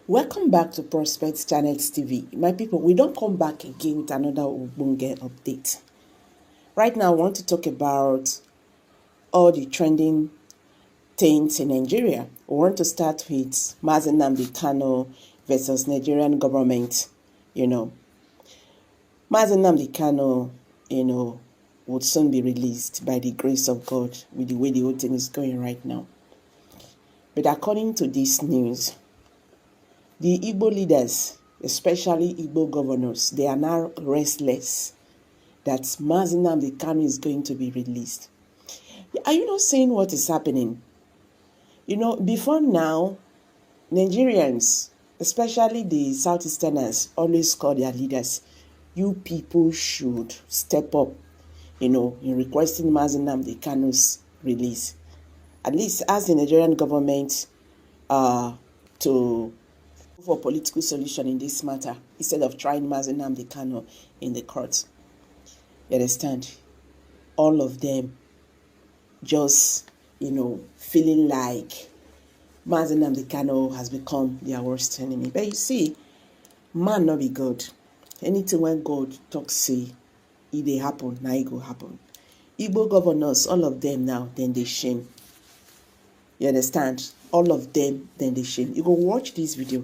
Welcome back to Prospect Channels TV. My people, we don't come back again with another Ubunge update. Right now, I want to talk about all the trending things in Nigeria. We want to start with Nnamdi Kanu versus Nigerian government. Nnamdi Kanu, would soon be released by the grace of God with the way the whole thing is going right now. But according to this news, the Igbo leaders, especially Igbo governors, they are now restless that Nnamdi Kanu is going to be released. Are you not seeing what is happening? Before now, Nigerians, especially the Southeasterners, always call their leaders, you people should step up, in requesting Nnamdi Kanu's release. At least ask the Nigerian government to for political solution in this matter instead of trying Nnamdi Kanu in the courts. You understand? All of them just, feeling like Nnamdi Kanu has become their worst enemy. But you see, man not be God. Anything when God talks say, it they happen, now it go happen. Igbo governors, all of them now, then they shame. You understand? All of them, then they shame. You go watch this video.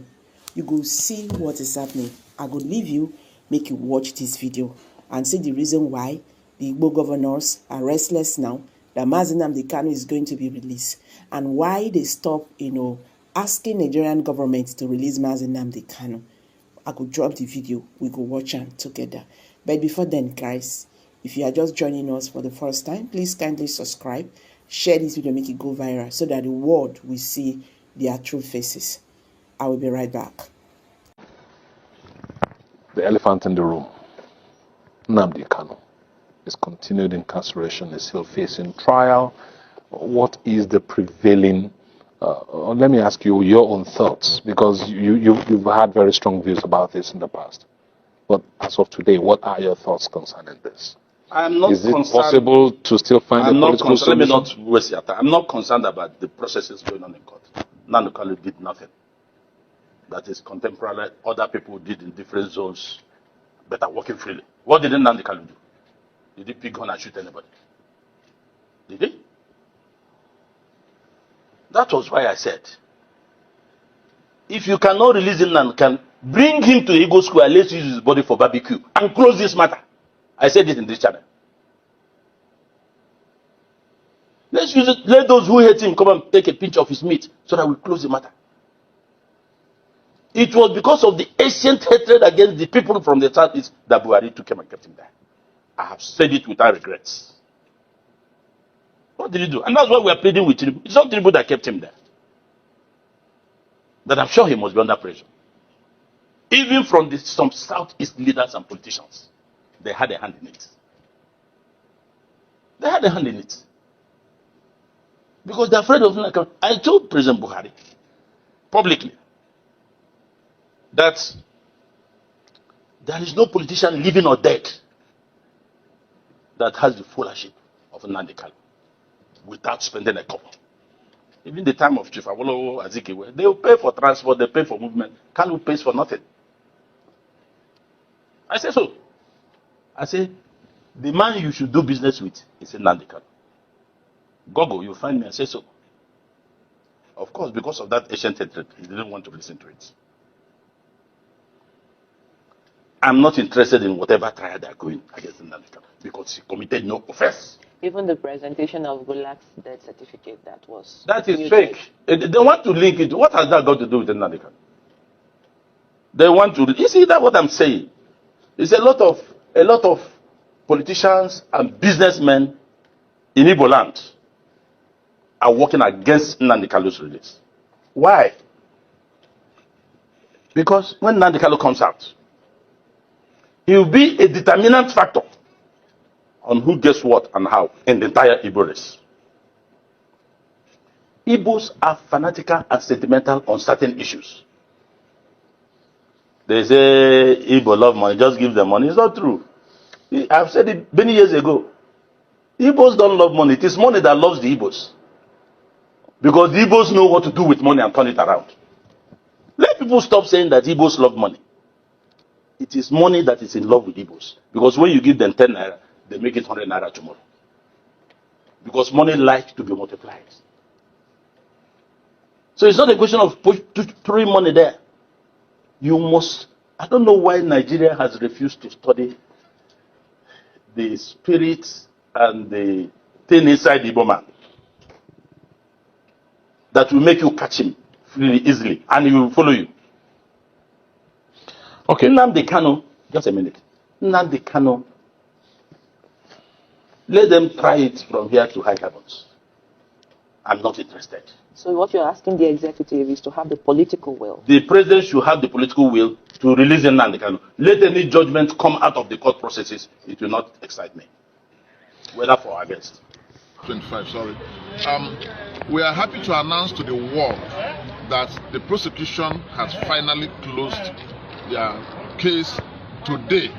You go see what is happening. I go leave you, make you watch this video and see the reason why the Igbo governors are restless now that Nnamdi Kanu is going to be released and why they stop, asking Nigerian government to release Nnamdi Kanu. I could drop the video. We go watch them together. But before then, guys, if you are just joining us for the first time, please kindly subscribe, share this video, make it go viral so that the world will see their true faces. I will be right back. The elephant in the room, Nnamdi Kanu, is continued incarceration, is still facing trial. What is the prevailing? Let me ask you your own thoughts, because you've had very strong views about this in the past. But as of today, what are your thoughts concerning this? Is it possible to still find a political solution? Let me not waste your time. I'm not concerned about the processes going on in court. Nnamdi Kanu did nothing. That is contemporary, other people did in different zones, but are working freely. What did Nnamdi Kanu do? Did he pick gun and shoot anybody? Did he? That was why I said, if you cannot release him and can bring him to Igbo Square, let's use his body for barbecue and close this matter. I said it in this channel. Let's use it. Let those who hate him come and take a pinch of his meat so that we close the matter. It was because of the ancient hatred against the people from the southeast that Buhari took him and kept him there. I have said it without regrets. What did he do? And that's why we are pleading with Tinubu. It's not Tinubu that kept him there. But I'm sure he must be under pressure. Even from some southeast leaders and politicians, they had a hand in it. They had a hand in it. Because they're afraid of Nnamdi Kanu. I told President Buhari publicly that there is no politician living or dead that has the full ownership of Nnamdi Kanu without spending a kobo. Even the time of Chief Awolowo Azikiwe, they will pay for transport, they pay for movement. Kanu pays for nothing. I say so. I say, the man you should do business with is Nnamdi Kanu. Gogo, you find me and say so. Of course, because of that ancient hatred, he didn't want to listen to it. I'm not interested in whatever trial they are going against Nnamdi Kanu because he committed no offense. Even the presentation of Gulak's death certificate that is fake. They want to link it. What has that got to do with Nnamdi Kanu? They want to. You see that what I'm saying? It's a lot of politicians and businessmen in Igbo land are working against Nnamdi Kanu's release. Why? Because when Nnamdi Kanu comes out, he will be a determinant factor on who gets what and how in the entire Igbo race. Igbos are fanatical and sentimental on certain issues. They say Igbo love money, just give them money. It's not true. I've said it many years ago. Igbos don't love money. It is money that loves the Igbos. Because the Igbos know what to do with money and turn it around. Let people stop saying that Igbos love money. It is money that is in love with Igbos. Because when you give them 10 naira, they make it 100 naira tomorrow. Because money likes to be multiplied. So it's not a question of throwing money there. You must, I don't know why Nigeria has refused to study the spirit and the thing inside the Igbo man that will make you catch him really easily and he will follow you. Okay. Nnamdi Kanu, just a minute. Nnamdi Kanu, let them try it from here to high heavens. I'm not interested. So what you're asking the executive is to have the political will. The president should have the political will to release Nnamdi Kanu. Let any judgment come out of the court processes. It will not excite me, whether for or against. 25, sorry. We are happy to announce to the world that the prosecution has finally closed their case today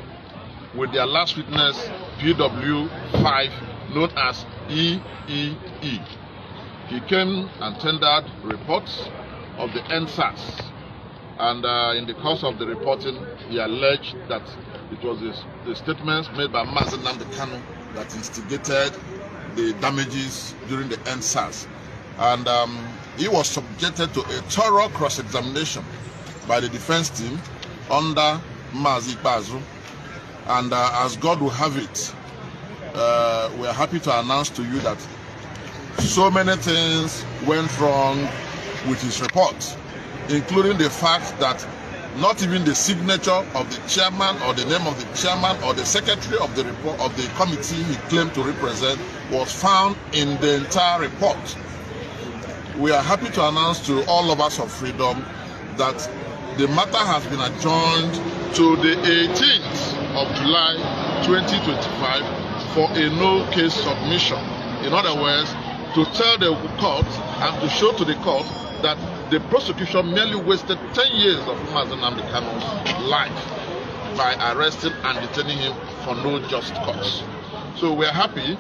with their last witness, PW5, known as EEE. He came and tendered reports of the NSAS, and in the course of the reporting, he alleged that it was the statements made by Nnamdi Kanu that instigated the damages during the NSAS. And he was subjected to a thorough cross-examination by the defense team under Mazi Bazu. And as God will have it, we are happy to announce to you that so many things went wrong with his report, including the fact that not even the signature of the chairman or the name of the chairman or the secretary of the report of the committee he claimed to represent was found in the entire report. We are happy to announce to all of us of freedom that the matter has been adjourned to the 18th of July 2025 for a no case submission. In other words, to tell the court and to show to the court that the prosecution merely wasted 10 years of Nnamdi Kanu's life by arresting and detaining him for no just cause. So we are happy.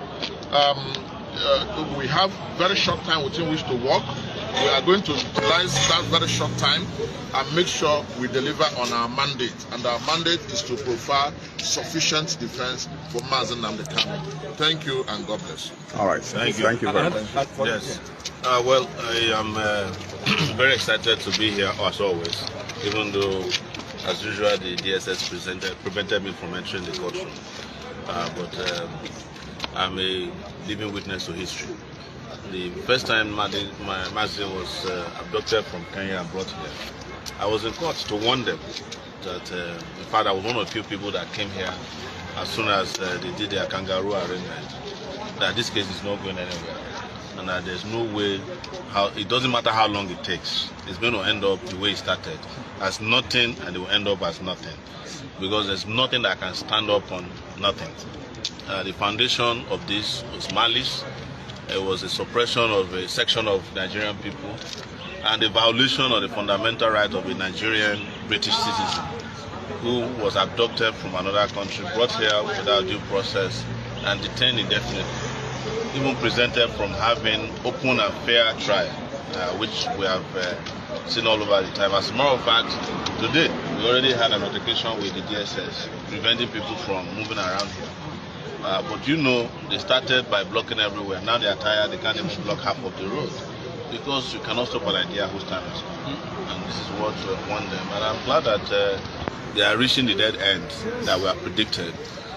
We have very short time within which to work. We are going to utilize that very short time and make sure we deliver on our mandate. And our mandate is to provide sufficient defense for Nnamdi Kanu. Thank you and God bless you. All right. Thank you. Thank you very much. Yes. Well, I am very excited to be here as always, even though, as usual, the DSS prevented me from entering the courtroom. But I'm a living witness to history. The first time Mazi was abducted from Kenya and brought here, I was in court to warn them that, in fact, I was one of the few people that came here as soon as they did their kangaroo arrangement, that this case is not going anywhere, and that there's no way, it doesn't matter how long it takes, it's going to end up the way it started, as nothing, and it will end up as nothing, because there's nothing that can stand up on nothing. The foundation of this was malice. It was a suppression of a section of Nigerian people and a violation of the fundamental right of a Nigerian British citizen who was abducted from another country, brought here without due process and detained indefinitely, even presented from having open and fair trial, which we have seen all over the time. As a matter of fact, today we already had an altercation with the DSS preventing people from moving around here. But you know, they started by blocking everywhere. Now they are tired, they can't even block half of the road because you cannot stop an idea whose time is come. And this is what we want them. And I'm glad that they are reaching the dead end that we have predicted.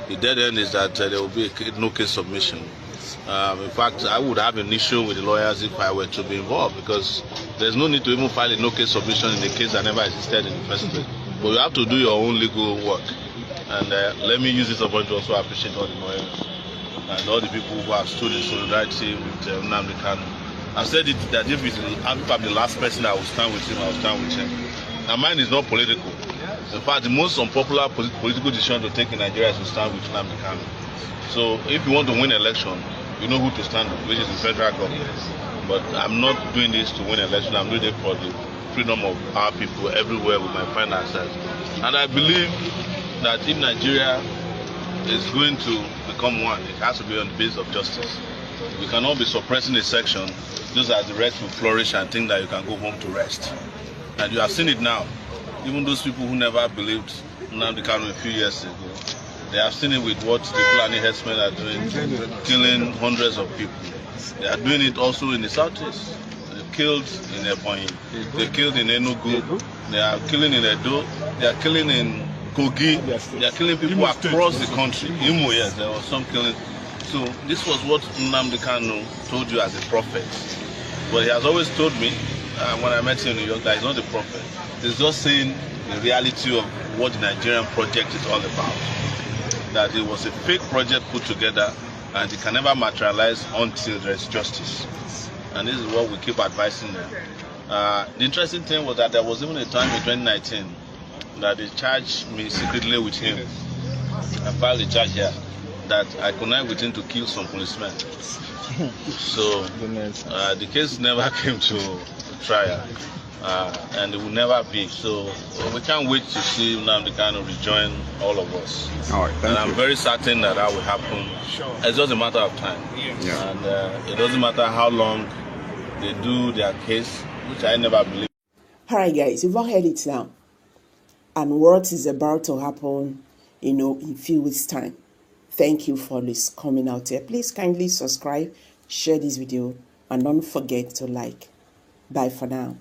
The dead end is that there will be a no case submission. In fact, I would have an issue with the lawyers if I were to be involved, because there's no need to even file a no case submission in a case that never existed in the first place. But you have to do your own legal work. And let me use this opportunity to also appreciate all the lawyers and all the people who have stood in solidarity with Nnamdi Kanu. I've said it that if I'm the last person that will stand with him, I will stand with him. Now mine is not political. In fact, the most unpopular political decision to take in Nigeria is to stand with Nnamdi Kanu. So if you want to win an election, you know who to stand with, which is the federal government. But I'm not doing this to win an election. I'm doing it for the freedom of our people everywhere we might find ourselves. And I believe that if Nigeria is going to become one, it has to be on the basis of justice. We cannot be suppressing a section just as the rest will flourish and think that you can go home to rest. And you have seen it now. Even those people who never believed Nnamdi Kanu a few years ago, they have seen it with what the Fulani herdsmen are doing, killing hundreds of people. They are doing it also in the southeast. They killed in Ebonyi, they killed in Enugu, they are killing in Edo, they are killing in Kogi, they are killing people across the country. Imo, yes, there was some killing. So this was what Nnamdi Kanu told you as a prophet. But he has always told me, when I met him in New York, that he's not a prophet. He's just saying the reality of what the Nigerian project is all about. That it was a fake project put together and it can never materialize until there is justice. And this is what we keep advising them. The interesting thing was that there was even a time in 2019 that they charged me secretly with him. I filed a charge here that I connived with him to kill some policemen. So the case never came to trial, and it will never be. So we can't wait to see Nnamdi Kanu rejoin all of us. All right, thank you. I'm very certain that will happen. It's just a matter of time. Yeah. And it doesn't matter how long they do their case, which I never believed. All right, guys, you've all heard it now. And what is about to happen, in a few weeks' time. Thank you for this coming out here. Please kindly subscribe, share this video, and don't forget to like. Bye for now.